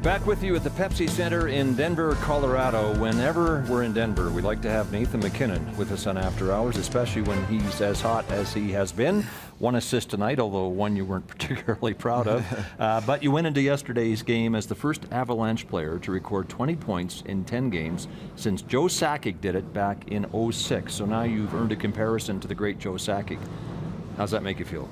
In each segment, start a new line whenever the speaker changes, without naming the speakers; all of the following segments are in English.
Back with you at the Pepsi Center in Denver, Colorado. Whenever we're in Denver, we like to have Nathan Mackinnon with us on After Hours, especially when he's as hot as he has been. 1 assist tonight, although one you weren't particularly proud of. But you went into yesterday's game as the first Avalanche player to record 20 points in 10 games since Joe Sakic did it back in '06. So now you've earned a comparison to the great Joe Sakic. How's that make you feel?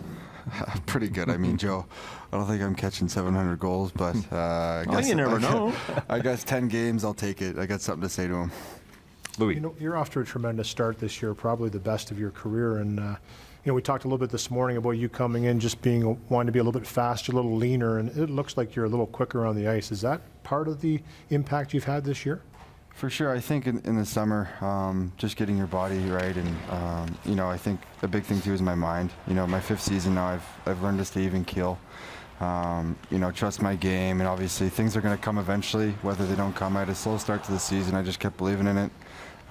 Pretty good. I mean, Joe, I don't think I'm catching 700 goals, but I guess
you never know.
I guess 10 games, I'll take it. I got something to say to him.
Louis.
You know, you're off to a tremendous start this year, probably the best of your career. And, you know, we talked a little bit this morning about you coming in just wanting to be a little bit faster, a little leaner, and it looks like you're a little quicker on the ice. Is that part of the impact you've had this year?
For sure. I think in the summer, just getting your body right, and you know, I think the big thing too is my mind. You know, my 5th season now, I've learned to stay even keel. You know, trust my game, and obviously things are going to come eventually. Whether they don't come, I had a slow start to the season. I just kept believing in it.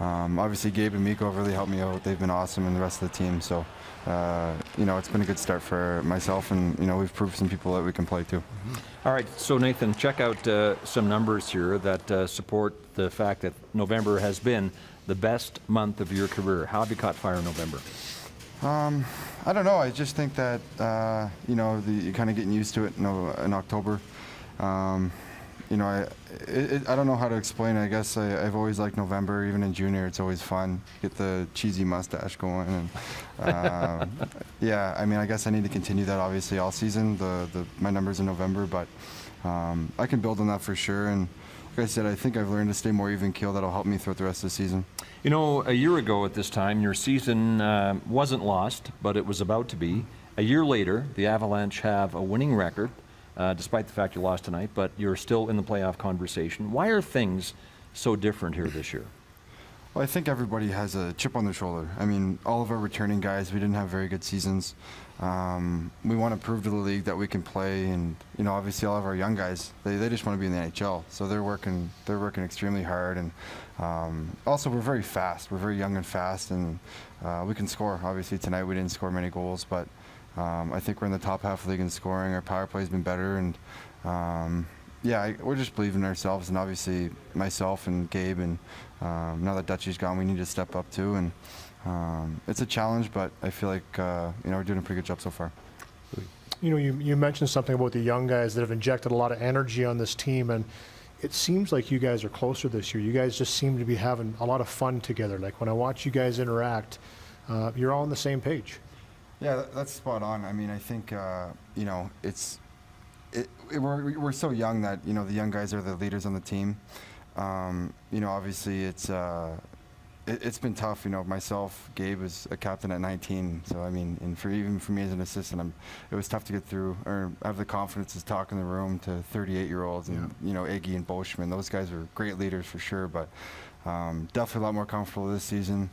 Obviously, Gabe and Mikko have really helped me out. They've been awesome, and the rest of the team. So, you know, it's been a good start for myself, and you know, we've proved some people that we can play too.
All right, so Nathan, check out some numbers here that support the fact that November has been the best month of your career. How have you caught fire in November?
I don't know. I just think that you know, you're kind of getting used to it in October. You know, I don't know how to explain it. I guess I've always liked November. Even in junior, it's always fun. Get the cheesy mustache going. And, yeah, I mean, I guess I need to continue that, obviously, all season, my numbers in November. But I can build on that for sure. And like I said, I think I've learned to stay more even keel. That'll help me throughout the rest of the season.
You know, a year ago at this time, your season wasn't lost, but it was about to be. A year later, the Avalanche have a winning record. Despite the fact you lost tonight, but you're still in the playoff conversation. Why are things so different here this year?
Well, I think everybody has a chip on their shoulder. I mean, all of our returning guys, we didn't have very good seasons. We want to prove to the league that we can play, and you know, obviously, all of our young guys, they just want to be in the NHL. So they're working extremely hard, and also we're very fast. We're very young and fast, and we can score. Obviously, tonight we didn't score many goals, but I think we're in the top half of the league in scoring. Our power play has been better, and yeah, we're just believing in ourselves. And obviously, myself and Gabe, and now that Dutchy's gone, we need to step up too. And it's a challenge, but I feel like you know, we're doing a pretty good job so far.
You know, you mentioned something about the young guys that have injected a lot of energy on this team, and it seems like you guys are closer this year. You guys just seem to be having a lot of fun together. Like when I watch you guys interact, you're all on the same page.
Yeah, that's spot on. I mean, I think you know, we're so young that, you know, the young guys are the leaders on the team. You know, obviously it's been tough. You know, myself, Gabe was a captain at 19, so I mean, and even for me as an assistant, it was tough to get through or have the confidence to talk in the room to 38-year-olds and you know, Iggy and Boschman. Those guys were great leaders for sure, but definitely a lot more comfortable this season.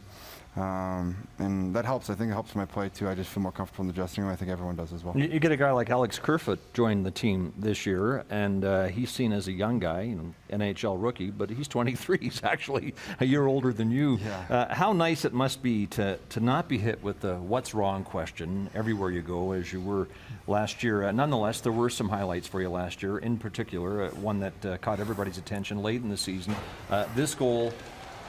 And that helps. I think it helps my play too. I just feel more comfortable in the dressing room. I think everyone does as well.
You get a guy like Alex Kerfoot join the team this year, and he's seen as a young guy, you know, NHL rookie, but he's 23. He's actually a year older than you.
Yeah.
How nice it must be to not be hit with the what's wrong question everywhere you go, as you were last year. Nonetheless, there were some highlights for you last year, in particular, one that caught everybody's attention late in the season. This goal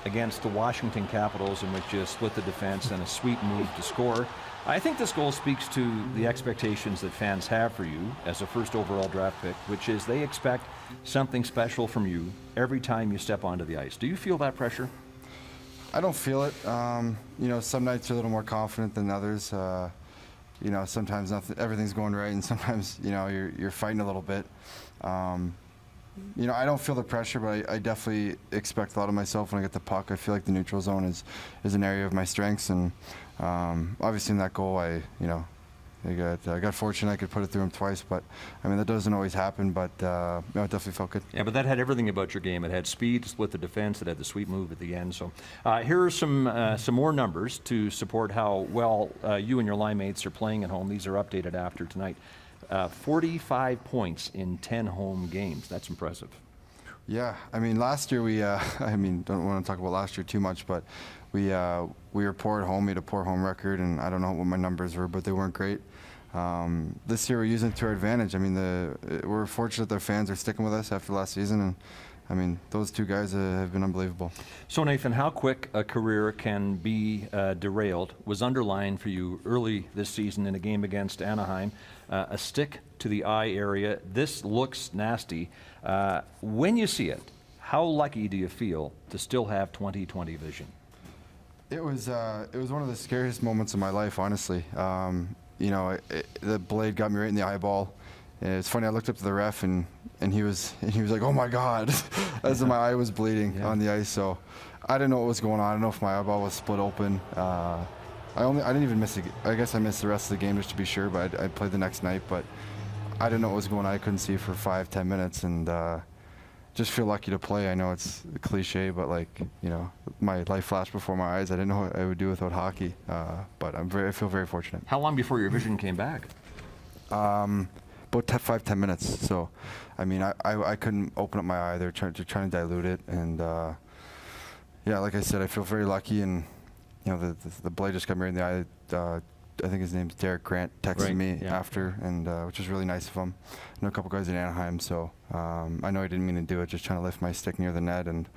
against the Washington Capitals, in which you split the defense and a sweet move to score. I think this goal speaks to the expectations that fans have for you as a first overall draft pick, which is they expect something special from you every time you step onto the ice. Do you feel that pressure?
I don't feel it. You know, some nights you're a little more confident than others. You know, sometimes everything's going right, and sometimes, you know, you're fighting a little bit. You know, I don't feel the pressure, but I definitely expect a lot of myself when I get the puck. I feel like the neutral zone is an area of my strengths, and obviously in that goal, I got fortunate I could put it through him twice, but I mean, that doesn't always happen, but you know, it definitely felt good.
Yeah, but that had everything about your game. It had speed to split the defense. It had the sweet move at the end. So here are some more numbers to support how well you and your line mates are playing at home. These are updated after tonight. 45 points in 10 home games. That's impressive.
Yeah, I mean, last year we, I mean, don't want to talk about last year too much, but we were poor at home, made a poor home record, and I don't know what my numbers were, but they weren't great. this year we're using it to our advantage. I mean, we're fortunate their fans are sticking with us after last season, and I mean, those two guys have been unbelievable.
So Nathan, how quick a career can be derailed was underlined for you early this season in a game against Anaheim. A stick to the eye area. This looks nasty. When you see it, how lucky do you feel to still have 20/20 vision?
It was one of the scariest moments of my life, honestly. You know, the blade got me right in the eyeball. It's funny. I looked up to the ref, and he was like, "Oh my God," as if my eye was bleeding on the ice. So I didn't know what was going on. I don't know if my eyeball was split open. I didn't even miss it. I guess I missed the rest of the game just to be sure. But I played the next night. But I didn't know what was going on. I couldn't see for 5-10 minutes, and just feel lucky to play. I know it's a cliche, but like, you know, my life flashed before my eyes. I didn't know what I would do without hockey. But I feel very fortunate.
How long before your vision came back?
About 5-10 minutes. So, I mean, I couldn't open up my eye. They're trying to dilute it, and yeah, like I said, I feel very lucky. And you know, the blade just got me in the eye. I think his name's Derek Grant texted me after, and which was really nice of him. I know a couple guys in Anaheim, so I know he didn't mean to do it. Just trying to lift my stick near the net, and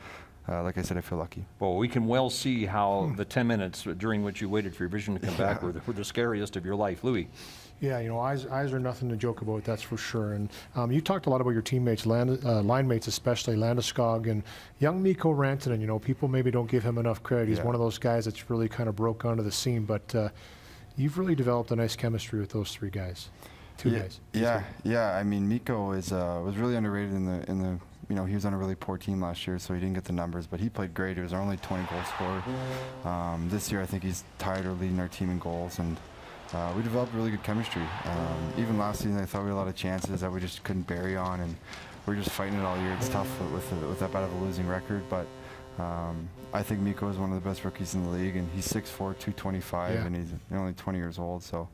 like I said, I feel lucky.
Well, we can well see how the 10 minutes during which you waited for your vision to come back were the scariest of your life. Louis?
Yeah, you know, eyes are nothing to joke about, that's for sure. And you talked a lot about your teammates, line mates especially, Landeskog and young Mikko Rantanen. You know, people maybe don't give him enough credit. He's one of those guys that's really kind of broke onto the scene, but you've really developed a nice chemistry with those three guys. Two guys.
Yeah. I mean, Mikko was really underrated in the. You know, he was on a really poor team last year, so he didn't get the numbers, but he played great. He was our only 20-goal scorer. This year, I think he's tied or leading our team in goals, and we developed really good chemistry. Even last season, I thought we had a lot of chances that we just couldn't bury on, and we were just fighting it all year. It's tough with that bad of a losing record, but I think Mikko is one of the best rookies in the league, and he's 6'4", 225, and he's only 20 years old, so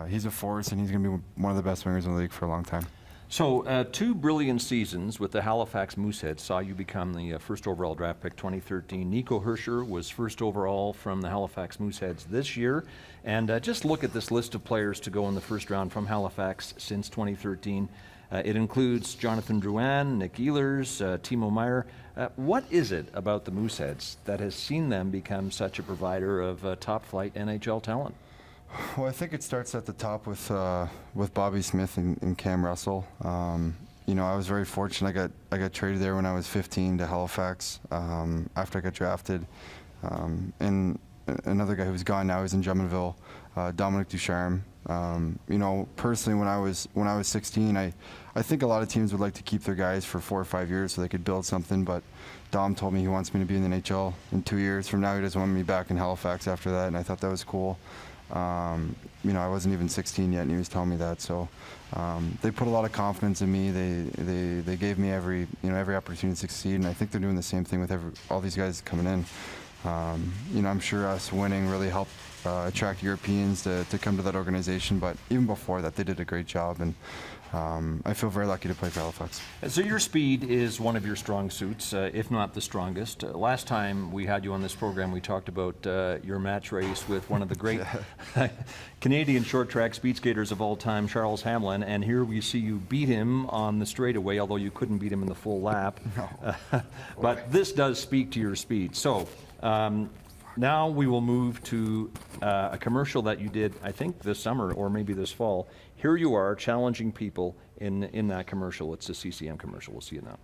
he's a force, and he's going to be one of the best wingers in the league for a long time.
So 2 brilliant seasons with the Halifax Mooseheads saw you become the first overall draft pick 2013. Nico Hischier was first overall from the Halifax Mooseheads this year. And just look at this list of players to go in the first round from Halifax since 2013. It includes Jonathan Drouin, Nick Ehlers, Timo Meier. What is it about the Mooseheads that has seen them become such a provider of top-flight NHL talent?
Well, I think it starts at the top with Bobby Smith and Cam Russell. You know, I was very fortunate. I got traded there when I was 15 to Halifax after I got drafted. And another guy who's gone now is in Drummondville, Dominic Ducharme. You know, personally, when I was 16, I think a lot of teams would like to keep their guys for 4 or 5 years so they could build something. But Dom told me he wants me to be in the NHL in 2 years from now. He doesn't want me back in Halifax after that, and I thought that was cool. You know, I wasn't even 16 yet, and he was telling me that. So they put a lot of confidence in me. They gave me every opportunity to succeed, and I think they're doing the same thing with all these guys coming in. You know, I'm sure us winning really helped attract Europeans to come to that organization. But even before that, they did a great job, and I feel very lucky to play for Halifax.
So your speed is one of your strong suits, if not the strongest. Last time we had you on this program, we talked about your match race with one of the great Canadian short track speed skaters of all time, Charles Hamlin, and here we see you beat him on the straightaway, although you couldn't beat him in the full lap. No. But this does speak to your speed. So now we will move to a commercial that you did, I think, this summer or maybe this fall. Here you are challenging people in that commercial. It's a CCM commercial. We'll see it now.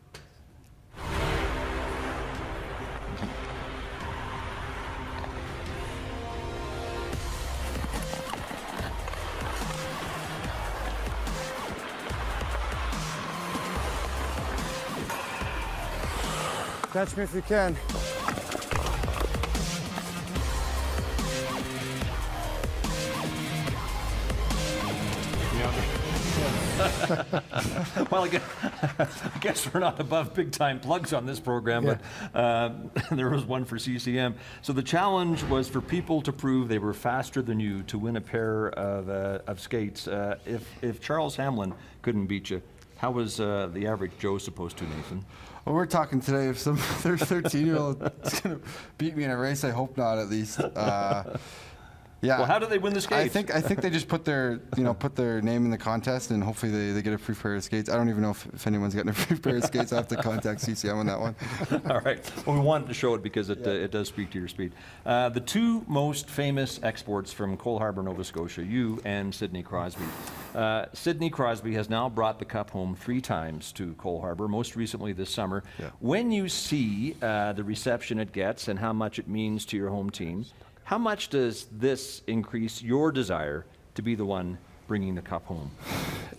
Catch me if you can.
Well, I guess we're not above big-time plugs on this program, but there was one for CCM. So the challenge was for people to prove they were faster than you to win a pair of skates. If Charles Hamlin couldn't beat you, how was the average Joe supposed to, Nathan?
Well, we're talking today. If some 13-year-old is going to beat me in a race, I hope not, at least. Yeah.
Well, how do they win the skates?
I think they just put their name in the contest, and hopefully they get a free pair of skates. I don't even know if anyone's getting a free pair of skates. I have to contact CCM on that one.
All right. Well, we wanted to show it because it does speak to your speed. The two most famous exports from Cole Harbour, Nova Scotia, you and Sidney Crosby. Sidney Crosby has now brought the cup home 3 times to Cole Harbour, most recently this summer.
Yeah.
When you see the reception it gets and how much it means to your home team, how much does this increase your desire to be the one bringing the cup home?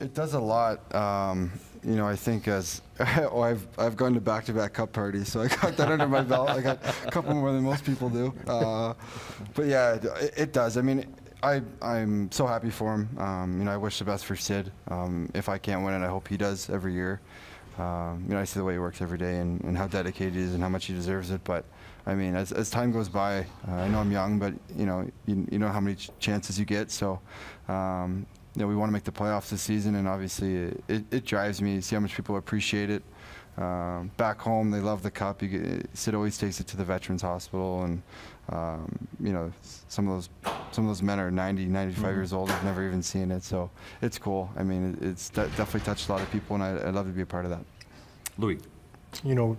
It does a lot. I think I've gone to back-to-back cup parties, so I got that under my belt. I got a couple more than most people do. But yeah, it does. I mean, I'm so happy for him. I wish the best for Sid. If I can't win it, I hope he does every year. I see the way he works every day and how dedicated he is and how much he deserves it. But I mean, as time goes by, I know I'm young, but you know how many chances you get. So, we want to make the playoffs this season, and obviously it drives me to see how much people appreciate it. Back home, they love the cup. Sid always takes it to the Veterans Hospital, and some of those men are 90, 95 years old. Have never even seen it, so it's cool. I mean, it's definitely touched a lot of people, and I'd love to be a part of that.
Louis.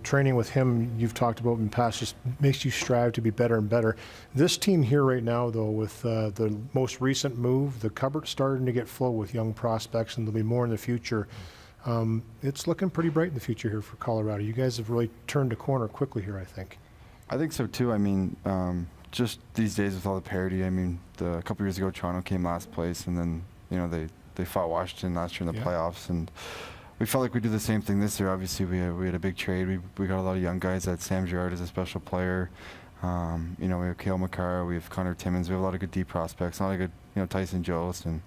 Training with him, you've talked about in the past, just makes you strive to be better and better. This team here right now, though, with the most recent move, the cupboard's starting to get full with young prospects, and there'll be more in the future. It's looking pretty bright in the future here for Colorado. You guys have really turned a corner quickly here, I think.
I think so too. I mean, just these days with all the parity. I mean, a couple years ago, Toronto came last place, and then they fought Washington last year in the playoffs, and we felt like we'd do the same thing this year. Obviously, we had a big trade. We got a lot of young guys. That Sam Girard is a special player. We have Cale Makar, we have Connor Timmins. We have a lot of good deep prospects. A lot of good, Tyson Jost, and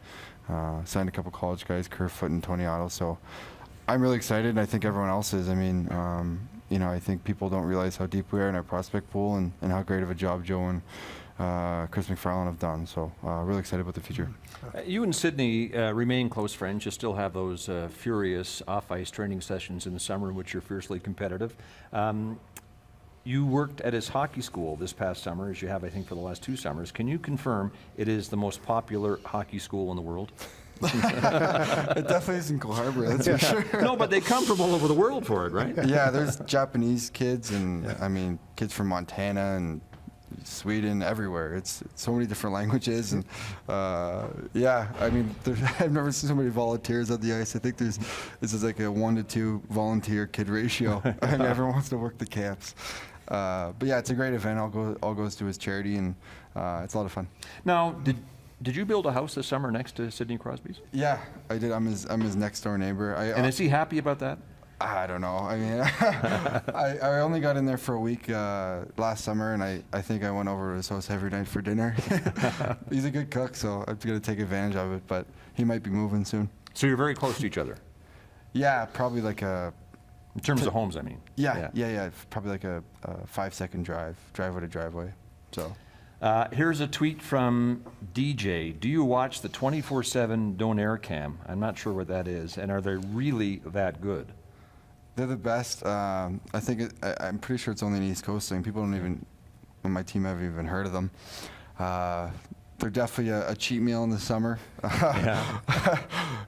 signed a couple college guys, Kerfoot and Tony Otto. So I'm really excited, and I think everyone else is. I mean, I think people don't realize how deep we are in our prospect pool and how great of a job Joe and Chris McFarland have done. So really excited about the future.
You and Sidney remain close friends. You still have those furious off-ice training sessions in the summer in which you're fiercely competitive. You worked at his hockey school this past summer, as you have, I think, for the last 2 summers. Can you confirm it is the most popular hockey school in the world?
It definitely is in Cole Harbour, that's for sure.
No, but they come from all over the world for it, right?
Yeah, there's Japanese kids, and I mean, kids from Montana and Sweden, everywhere. It's so many different languages, and I mean, I've never seen so many volunteers on the ice. I think this is like a 1 to 2 volunteer kid ratio. I mean, everyone wants to work the camps. But yeah, it's a great event. All goes to his charity, and it's a lot of fun.
Now, did you build a house this summer next to Sidney Crosby's?
Yeah, I did. I'm his next door neighbor.
And is he happy about that?
I don't know. I mean, I only got in there for a week last summer, and I think I went over to his house every night for dinner. He's a good cook, so I'm going to take advantage of it, but he might be moving soon.
So you're very close to each other?
Yeah, probably like
in terms of homes, I mean.
Yeah. Probably like a 5-second driveway to driveway. So.
Here's a tweet from DJ. Do you watch the 24/7 Donair Cam? I'm not sure what that is, and are they really that good?
They're the best. I think I'm pretty sure it's only an East Coast thing. People don't even, on my team, haven't even heard of them. They're definitely a cheat meal in the summer.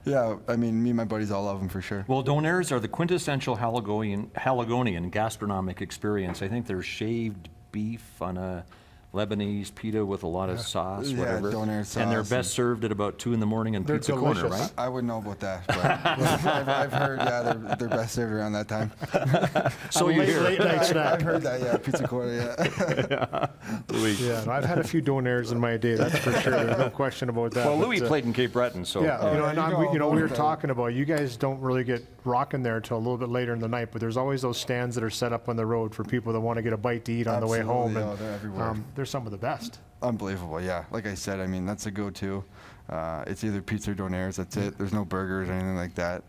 Yeah, I mean, me and my buddies all love them for sure.
Well, Donairs are the quintessential Haligonian gastronomic experience. I think they're shaved beef on a Lebanese pita with a lot of sauce, whatever.
Donair sauce.
And they're best served at about 2 in the morning in
They're
Pizza
delicious.
Corner, right?
I wouldn't know about that, but I've heard, they're best served around that time.
So you hear.
Late night snack.
I've heard that, yeah, Pizza Corner, yeah.
Louis.
Yeah, I've had a few Donairs in my day, that's for sure. There's no question about that.
Well,
but,
Louis played in Cape Breton, so.
Yeah,
you know
we were
about
talking about, you guys don't really get rocking there until a little bit later in the night, but there's always those stands that are set up on the road for people that want to get a bite to eat on the way home.
Absolutely, they're everywhere.
They're some of the best.
Unbelievable, yeah. Like I said, I mean, that's a go-to. It's either pizza or Donairs, that's it. There's no burgers or anything like that.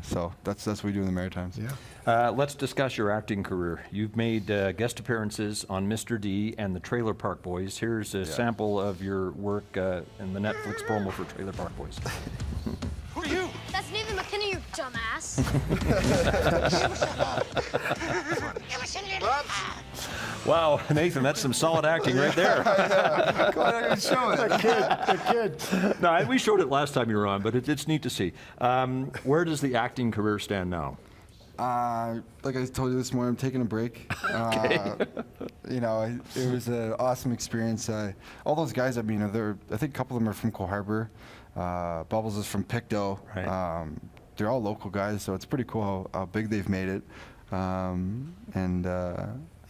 So that's what we do in the Maritimes.
Yeah.
Let's discuss your acting career. You've made guest appearances on Mr. D and the Trailer Park Boys. Here's a sample of your work in the Netflix promo for Trailer Park Boys.
Who are you? That's Nathan Mackinnon, you dumbass.
Wow, Nathan, that's some solid acting right there.
Go ahead and show it.
The kid.
No, we showed it last time you were on, but it's neat to see. Where does the acting career stand now?
Like I told you this morning, I'm taking a break. You know, it was an awesome experience. All those guys, I mean, I think a couple of them are from Cole Harbour. Bubbles is from Pictou.
Right.
They're all local guys, so it's pretty cool how big they've made it.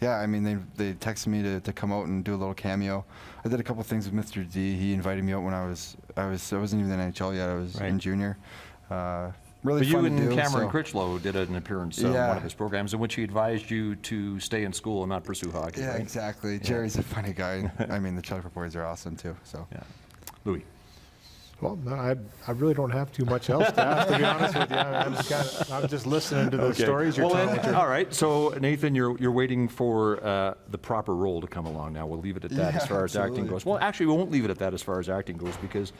Yeah, I mean, they texted me to come out and do a little cameo. I did a couple things with Mr. D. He invited me out when I wasn't even in the NHL yet. I was in junior. Really
But you
fun
and
to do,
Cameron
so.
Critchlow did an appearance on one of his programs in which he advised you to stay in school and not pursue hockey.
Yeah,
right?
exactly. Jerry's a funny guy. I mean, the Chillicothe boys are awesome too. So.
Yeah. Louis.
Well, no, I really don't have too much else to ask, to be honest with you. I'm just listening to the stories you're telling.
All right. So, Nathan, you're waiting for the proper role to come along now. We'll leave it at that as far as acting goes. Well, actually, we won't leave it at that as far as acting goes because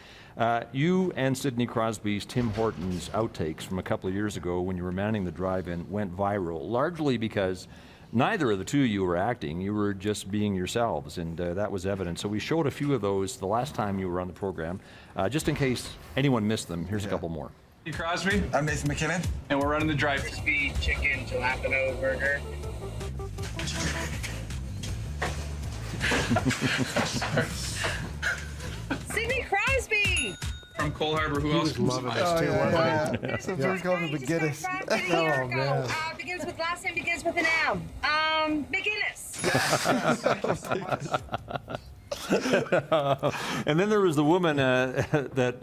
you and Sidney Crosby's Tim Hortons outtakes from a couple of years ago when you were manning the drive-in went viral, largely because neither of the two of you were acting. You were just being yourselves, and that was evident. So we showed a few of those the last time you were on the program. Just in case anyone missed them, here's a couple more.
Hey, Crosby.
I'm Nathan Mackinnon.
And we're running the drive.
Crispy chicken jalapeno burger.
Sidney Crosby!
From Cole Harbour. Who
He
else?
was loving this too, wasn't he?
Sometimes called me McGinnis.
Oh, man.
Begins with last name begins with an M. McGinnis.
And then there was the woman that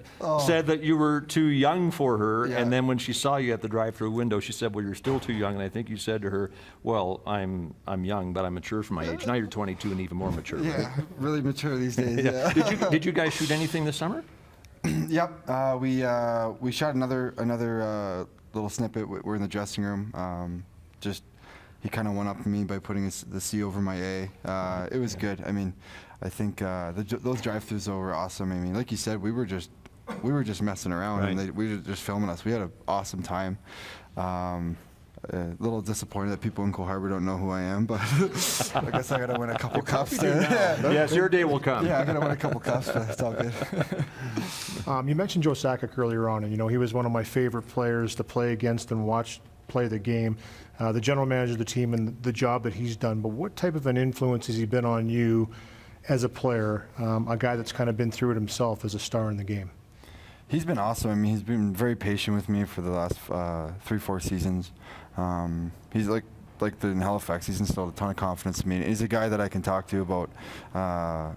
said that you were too young for her,
Yeah.
and then when she saw you at the drive-through window, she said, "Well, you're still too young." And I think you said to her, "Well, I'm young, but I'm mature for my age." Now you're 22 and even more mature. Right?
Yeah, really mature these days. Yeah.
Did you guys shoot anything this summer?
Yep. We shot another little snippet. We're in the dressing room. Just he kind of went up to me by putting the C over my A. It was good. I mean, I think those drive-throughs were awesome. I mean, like you said, we were just messing around, and we were just filming us. We had an awesome time. A little disappointed that people in Cole Harbour don't know who I am, but I guess I gotta win a couple cups.
Yes, your day will come.
Yeah, I gotta win a couple cups, but it's all good.
You mentioned Joe Sakic earlier on, and he was one of my favorite players to play against and watch play the game. The general manager of the team and the job that he's done. But what type of an influence has he been on you as a player, a guy that's kind of been through it himself as a star in the game?
He's been awesome. I mean, he's been very patient with me for the last 3-4 seasons. He's like in Halifax, he's instilled a ton of confidence in me. He's a guy that I can talk to about,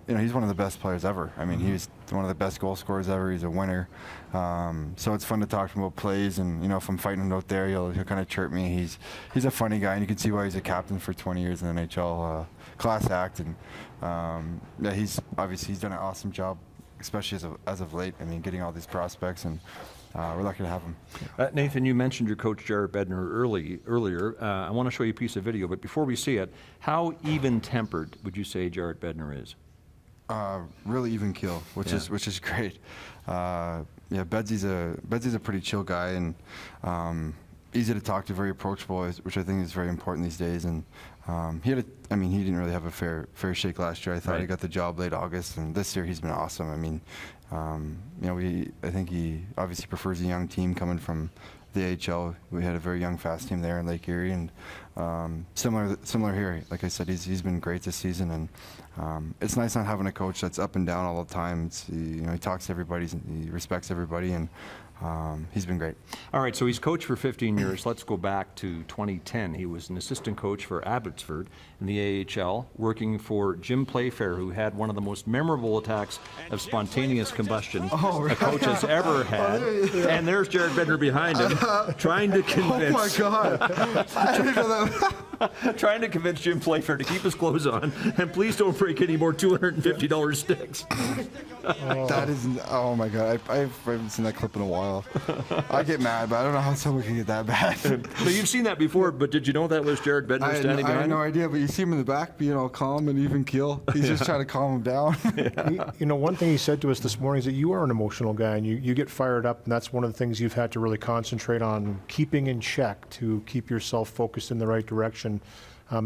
he's one of the best players ever. I mean, he's one of the best goal scorers ever. He's a winner. So it's fun to talk to him about plays, and, if I'm fighting him out there, he'll kind of chirp me. He's a funny guy, and you can see why he's a captain for 20 years in the NHL. Class act, and he's done an awesome job, especially as of late. I mean, getting all these prospects, and we're lucky to have him.
Nathan, you mentioned your coach, Jared Bednar, earlier. I want to show you a piece of video, but before we see it, how even-tempered would you say Jared Bednar is?
Really even keel, which is great. Bedsy's a pretty chill guy, and easy to talk to, very approachable, which I think is very important these days. And he didn't really have a fair shake last year. I thought he got the job late August, and this year he's been awesome. I mean, I think he obviously prefers a young team coming from the AHL. We had a very young, fast team there in Lake Erie, and similar here. Like I said, he's been great this season, and it's nice not having a coach that's up and down all the time. He talks to everybody, he respects everybody, and he's been great.
All right, so he's coached for 15 years. Let's go back to 2010. He was an assistant coach for Abbotsford in the AHL, working for Jim Playfair, who had one of the most memorable attacks of spontaneous combustion a coach has ever had. And there's Jared Bednar behind him, trying to convince.
Oh my God! I didn't know that.
Trying to convince Jim Playfair to keep his clothes on, and please don't break any more $250 sticks.
That is, oh my God! I haven't seen that clip in a while. Well, I get mad, but I don't know how someone can get that bad.
But you've seen that before, but did you know that was Jared Bednar standing
I had
behind
no
him?
idea, but you see him in the back being all calm and even keel. He's just trying to calm him down.
You know, one thing he said to us this morning is that you are an emotional guy and you get fired up, and that's one of the things you've had to really concentrate on keeping in check to keep yourself focused in the right direction.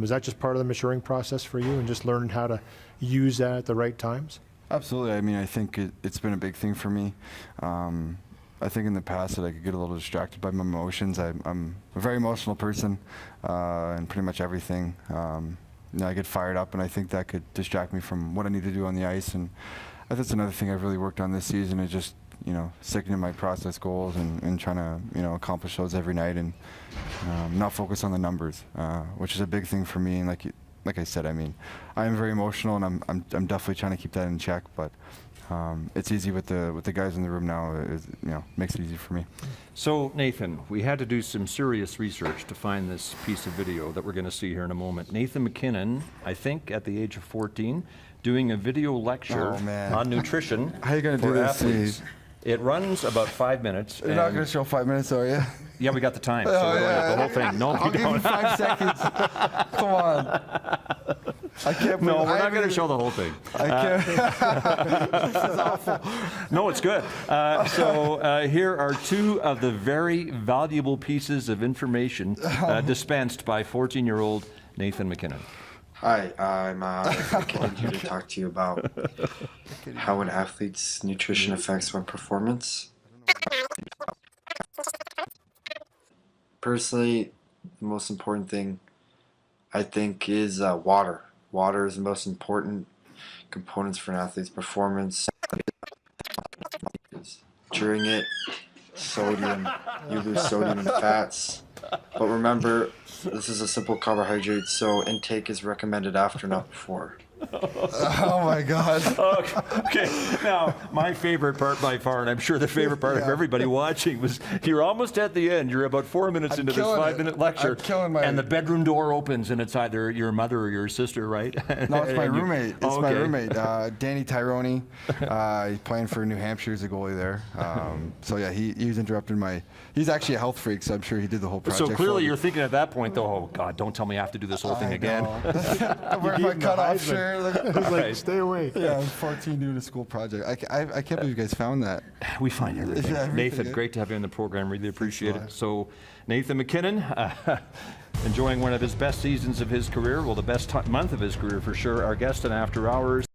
Is that just part of the maturing process for you and just learning how to use that at the right times?
Absolutely. I mean, I think it's been a big thing for me. I think in the past that I could get a little distracted by my emotions. I'm a very emotional person, and pretty much everything. I get fired up, and I think that could distract me from what I need to do on the ice. And I think that's another thing I've really worked on this season is just, sticking to my process goals and trying to, accomplish those every night and not focus on the numbers, which is a big thing for me. And like I said, I mean, I am very emotional, and I'm definitely trying to keep that in check. But it's easy with the guys in the room now. Makes it easy for me.
So, Nathan, we had to do some serious research to find this piece of video that we're going to see here in a moment. Nathan Mackinnon, I think at the age of 14, doing a video lecture on nutrition
How you gonna
for
do this,
athletes.
Steve?
It runs about 5 minutes.
You're not going to show 5 minutes, are you?
Yeah, we got the time. So
Oh,
we're
yeah.
the whole thing. No,
I'll
we
give you
don't.
5 seconds. Come on. I can't.
No, we're
I
not going to
haven't-
show the whole thing.
I can't.
No, it's good. So here are two of the very valuable pieces of information dispensed by 14-year-old Nathan Mackinnon.
Hi, I'm Mackinnon here to talk to you about how an athlete's nutrition affects my performance. Personally, the most important thing I think is water. Water is the most important components for an athlete's performance. During it, sodium, you lose sodium and fats. But remember, this is a simple carbohydrate, so intake is recommended after, not before.
Oh my God.
Okay, now my favorite part by far, and I'm sure the favorite part of everybody watching, was you're almost at the end. You're about 4 minutes
I'm
into this
killing it.
5-minute lecture,
I'm killing my-
and the bedroom door opens, and it's either your mother or your sister, right?
No, it's my
And you-
roommate. It's
Oh,
my
okay.
roommate, Danny Tyrone. He's playing for New Hampshire. He's a goalie there. So yeah, he was interrupting my. He's actually a health freak, so I'm sure he did the whole project.
So clearly
for
you're
me.
thinking at that point, though, oh God, don't tell me I have to do this whole thing
I
again.
know. I'm wearing my
gave him the
cutoff
Heisman.
shirt. Look-
It's like,
Right.
stay away.
Yeah, I'm 14 doing a school project. I can't believe you guys found that.
We find everything.
Yeah, everything,
Nathan,
eh?
great to have you on the program. Really appreciate
a lot.
it. So, Nathan Mackinnon, enjoying one of his best seasons of his career. Well, the best month of his career for sure. Our guest in After Hours.